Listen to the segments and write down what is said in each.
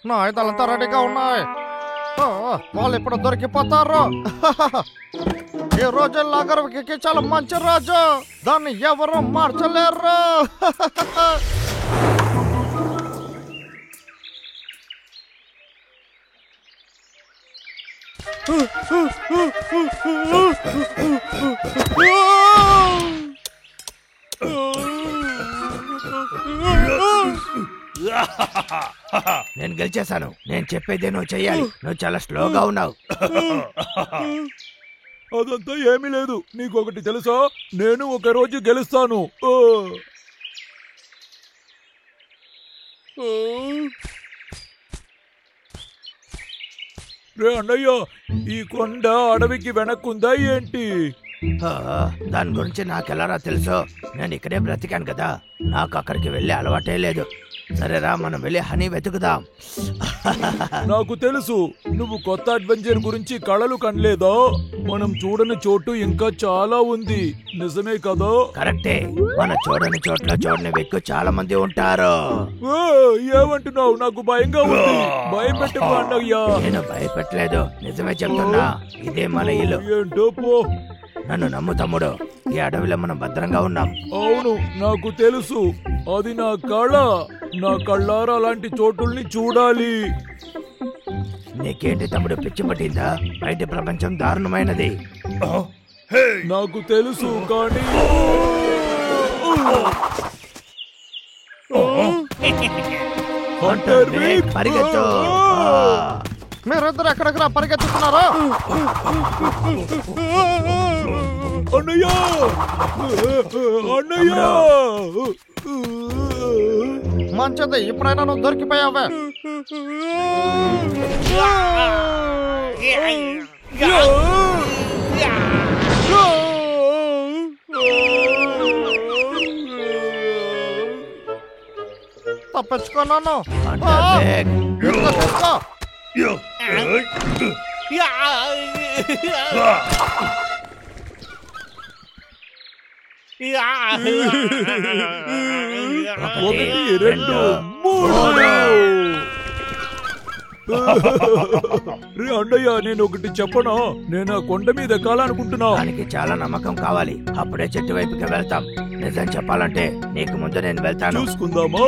నా ఆయుధాలంతా రెడీగా ఉన్నాయి. వాళ్ళు ఇప్పుడు దొరికిపోతారు. ఈ రోజు లాగర్వికి చాలా మంచి రోజు, దాన్ని ఎవరు మార్చలేరు. నేను గెలిచేశాను. నేను చెప్పేదే నువ్వు చెయ్యాలి. నువ్వు చాలా స్లోగా ఉన్నావు. అదంతా ఏమీ లేదు. నీకొకటి తెలుసా, నేను ఒక రోజు గెలుస్తాను. రే అన్నయ్య, ఈ కొండ అడవికి వెనక్కుందా ఏంటి? దాని గురించి నాకెలారా తెలుసు? నేను ఇక్కడే బ్రతికాను కదా, నాకు అక్కడికి వెళ్ళే అలవాటే లేదు. సరేరా, మనం వెళ్ళి హనీ వెతుకుదాం. నాకు తెలుసు, నువ్వు కొత్త అడ్వెంచర్ గురించి కళలు కనలేదా? మనం చూడని చోటు ఇంకా చాలా ఉంది. నిజమే కదా? కరెక్టే. మన చూడని చోట్ల చూడని వ్యక్తి చాలా మంది ఉంటారు. ఏమంటున్నావు? నాకు భయంగా ఉంది. భయపెట్టకు అన్నయ్యా. నేను భయపెట్టలేదు, నిజమే చెప్తున్నా. ఇదే మన ఇల్లు. ఏంటో పో. నన్ను నమ్ము తమ్ముడు, ఈ అడవిలో మనం భద్రంగా ఉన్నాం. అవును, నాకు తెలుసు. అది నా కళ. నా కళ్ళారా అలాంటి చోటుల్ని చూడాలి. నీకేంటి తమ్ముడు, పిచ్చి పట్టిందా? బయట ప్రపంచం దారుణమైనది. నాకు తెలుసు, కానీ పరిగెత్తు. మీరిద్దరు ఎక్కడెక్కడ పరిగెత్తుతున్నారా? అన్నయ్య, అన్నయ్య. మంచిది, ఇప్పుడైనా నువ్వు దొరికిపోయావే. తప్పించుకున్నాను. ఒకటి, రెండు, మూడు. రే అన్నయ్య, నేను ఒకటి చెప్పనా? నేను ఆ కొండ మీద ఎక్కాలనుకుంటున్నా. దానికి చాలా నమ్మకం కావాలి, అప్పుడే చెట్టు వైపుకి వెళ్తాం. నిజం చెప్పాలంటే నీకు ముందు నేను వెళ్తాను. చూసుకుందామా?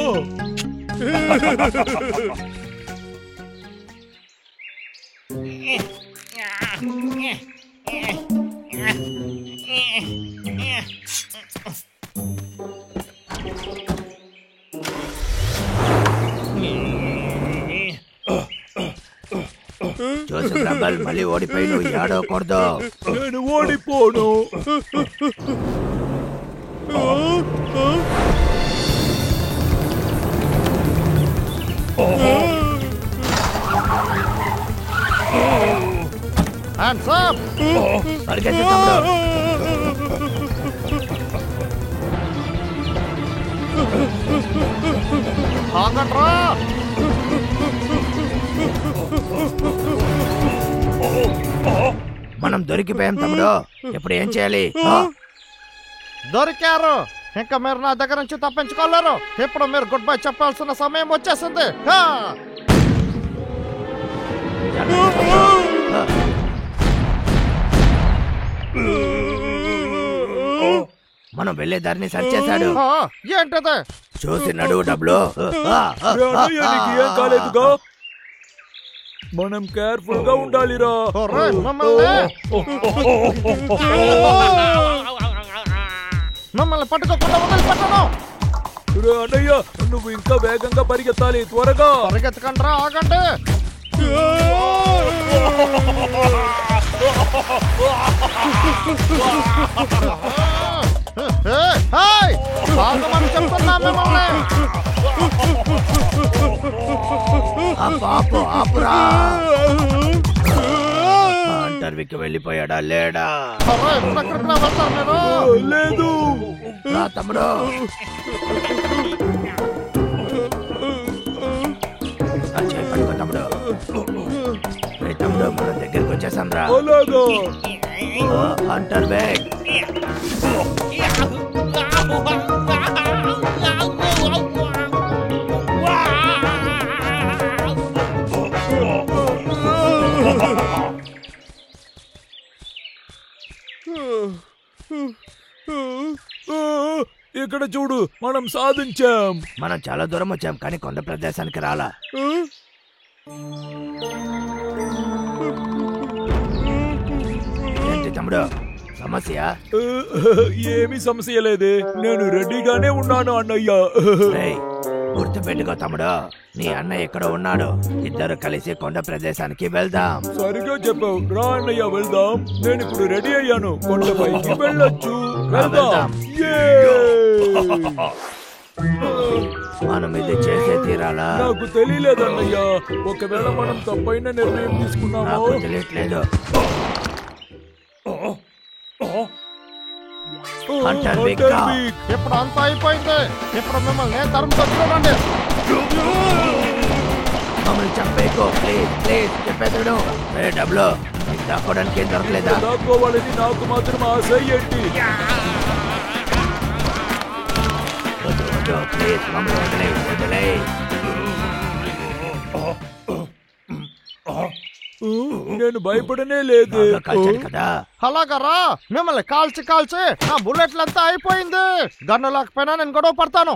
జోసెఫ్ రంగల్ మళ్ళీ ఓడిపోయి నువ్వు ఏడవకూడదు. నేను ఓడిపోను. పరిగెత్తు తమ్ముడు. ఆగండ్రా. మనం దొరికిపోయాం తమ్ముడు. ఇప్పుడు ఏం చేయాలి? దొరికారు. ఇంకా మీరు నా దగ్గర నుంచి తప్పించుకోలేరు. ఇప్పుడు మీరు గుడ్ బై చెప్పాల్సిన సమయం వచ్చేసింది. మనం వెళ్లే దారిని సరి చేశాడు. ఏంటది? చూసి నడువు డబ్బులు. ఏం కాలేదుగా. మనం కేర్ఫుల్ గా ఉండాలిరా. మమ్మల్ని పట్టుకోకుండా వదిలిపెట్టను. అన్నయ్య, నువ్వు ఇంకా వేగంగా పరిగెత్తాలి. త్వరగా పరిగెత్తకండ్రా, ఆగండి. ఆగమని చెప్తున్నా మిమ్మల్ని. అంటర్వికి వెళ్ళిపోయాడా లేడా? లేదు తమ్ముడు. తమ్ముడు తమ్ముడు మన దగ్గరికి వచ్చేసాం రా. అంటర్విక్ ఇక్కడ చూడు, మనం సాధించాం. మనం చాలా దూరం వచ్చాం, కానీ కొండ ప్రదేశానికి రాలా. ఏంటి తమ్ముడు సమస్య? ఏమీ సమస్య లేదే, నేను రెడీగానే ఉన్నాను అన్నయ్య. గుర్తు పెట్టుకో తమ్ముడు, నీ అన్న ఎక్కడ ఉన్నాడు. ఇద్దరు కలిసి కొండ ప్రదేశానికి వెళ్దాం. సరిగా చెప్పావు, రా అన్నయ్య వెళ్దాం. నేను ఇప్పుడు రెడీ అయ్యాను, కొండపైకి వెళ్ళొచ్చు. వెళ్దాం. మనం ఇది చేసే తీరాలా? నాకు తెలియలేదన్నయ్య, ఒకవేళ మనం తప్పైన నిర్ణయం తీసుకున్నామో. తెలియట్లేదు. ఇప్పుడు అంతా అయిపోయింది. ఇప్పుడు మిమ్మల్ని తరుముతో చూడండి. మమ్మల్ని చంపేకో ప్లీజ్ ప్లీజ్, చెప్పేదాడు. డబ్బులు దాక్కోవడానికి ఏం దొరకలేదా? దాక్కోవాలని నాకు మాత్రం ఆశ ఏంటి? ప్లీజ్ మమ్మల్ని వదిలే వదిలే. నేను భయపడనే లేదు కదా. అలాగరా, మిమ్మల్ని కాల్చి కాల్చి నా బుల్లెట్లంతా అయిపోయింది. గన్ను లేకపోయినా నేను గొడవ పడతాను.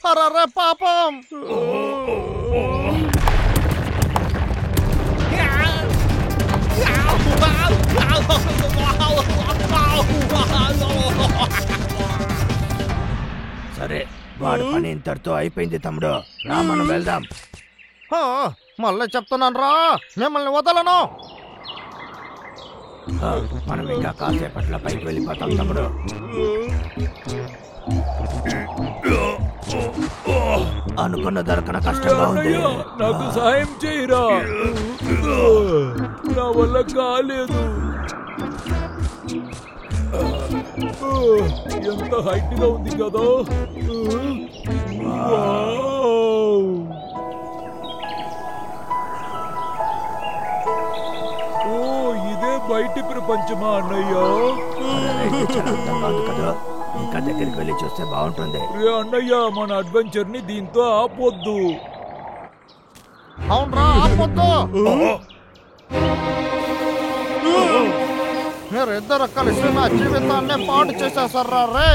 అరే పాపం. సరే, వాడు పని ఇంతటితో అయిపోయింది తమ్ముడు. రా మనం వెళ్దాం. మళ్ళీ చెప్తున్నాను రా, మిమ్మల్ని వదలను. మనం ఇంకా కాసేపట్ల పైకి వెళ్ళిపోతాం తమ్ముడు. అనుకున్న దొరకన కష్టంగా ఉంది. నాకు సహాయం చేయరా, నా వల్ల కాలేదు. ఎంత హైట్ గా ఉంది కదా. ఇదే బయటి ప్రపంచమా అన్నయ్య? ఇంకా దగ్గరికి వెళ్ళి చూస్తే బాగుంటుంది. అన్నయ్య, మన అడ్వెంచర్ ని దీంతో ఆపొద్దు. అవునరా, ఆపొద్దు. మీరు ఇద్దరు కలిసి నా జీవితాన్ని పాడు చేసేసారా రే.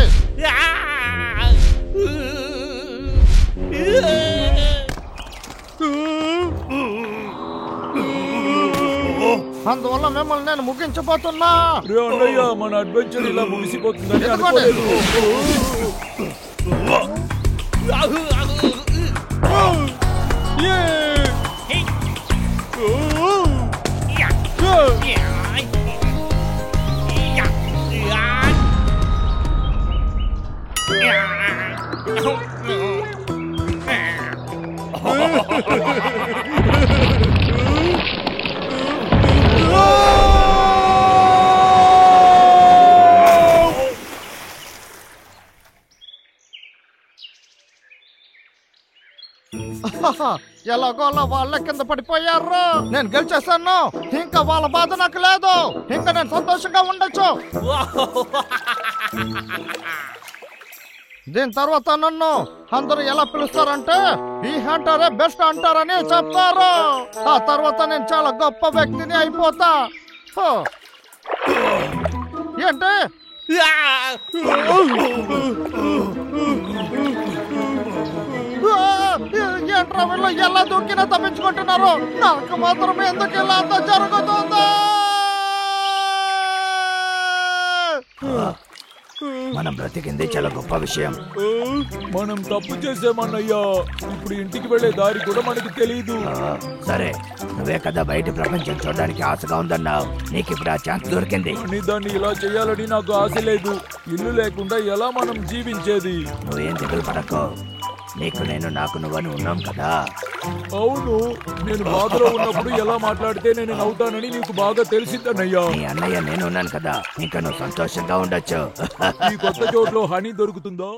అందువల్ల మిమ్మల్ని నేను ముగించబోతున్నా. అన్నయ్య, మన అడ్వెంచర్ ఇలా ముగిసిపోతుందని అనుకోలేదు. ఎలాగోలా వాళ్ళ కింద పడిపోయారు. నేను గెలిచేసాను. ఇంకా వాళ్ళ బాధ నాకు లేదు. ఇంకా నేను సంతోషంగా ఉండొచ్చు. దీని తర్వాత నన్ను అందరూ ఎలా పిలుస్తారంటే ఈ హంటరే బెస్ట్ అంటారని చెప్తారు. ఆ తర్వాత నేను చాలా గొప్ప వ్యక్తిని అయిపోతా. ఏంటి ఏంట్రా వీళ్ళు ఎలా దూకినా తప్పించుకుంటున్నారు? నాకు మాత్రం ఎందుకు ఇలా అంతా జరుగుతుందో? మనం బ్రతికింది చాలా గొప్ప విషయం. మనం తప్పు చేసామన్నయ్యా. ఇప్పుడు ఇంటికి వెళ్లే దారి కూడా మనకి తెలియదు. సరే, నువ్వే కదా బయట ప్రపంచం చూడడానికి ఆశగా ఉందన్నావు. నీకు ఇప్పుడు ఆ ఛాన్స్ దొరికింది. దాన్ని ఇలా చేయాలని నాకు ఆశ లేదు. ఇల్లు లేకుండా ఎలా మనం జీవించేది? నువ్వేం దిగులు పడకు. నీకు నేను, నాకు నువ్వని ఉన్నాం కదా. అవును, నేను బాధలో ఉన్నప్పుడు ఎలా మాట్లాడితే నేను నవ్వుతానని నీకు బాగా తెలిసిందన్నయ్యా. నీ అన్నయ్య నేను ఉన్నాను కదా, ఇంకా నువ్వు సంతోషంగా ఉండొచ్చు. ఈ కొత్త చోట్లో హనీ దొరుకుతుందా?